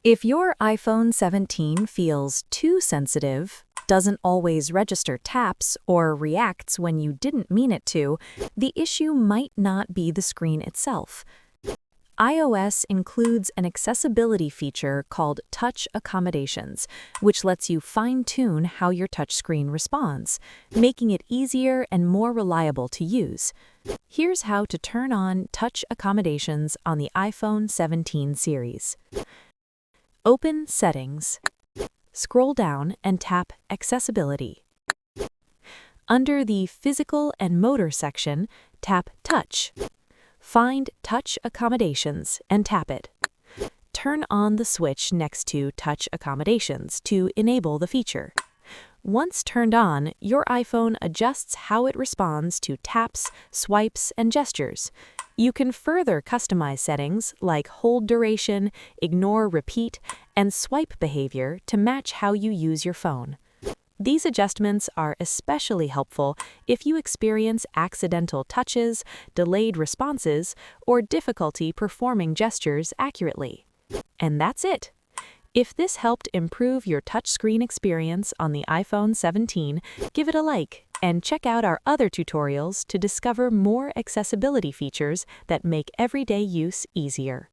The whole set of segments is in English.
If your iPhone 17 feels too sensitive, doesn't always register taps, or reacts when you didn't mean it to, the issue might not be the screen itself. iOS includes an accessibility feature called Touch Accommodations, which lets you fine-tune how your touchscreen responds, making it easier and more reliable to use. Here's how to turn on Touch Accommodations on the iPhone 17 series. Open Settings. Scroll down and tap Accessibility. Under the Physical and Motor section, tap Touch. Find Touch Accommodations and tap it. Turn on the switch next to Touch Accommodations to enable the feature. Once turned on, your iPhone adjusts how it responds to taps, swipes, and gestures. You can further customize settings like hold duration, ignore repeat, and swipe behavior to match how you use your phone. These adjustments are especially helpful if you experience accidental touches, delayed responses, or difficulty performing gestures accurately. And that's it. If this helped improve your touchscreen experience on the iPhone 17, give it a like and check out our other tutorials to discover more accessibility features that make everyday use easier.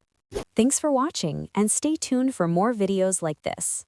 Thanks for watching, and stay tuned for more videos like this.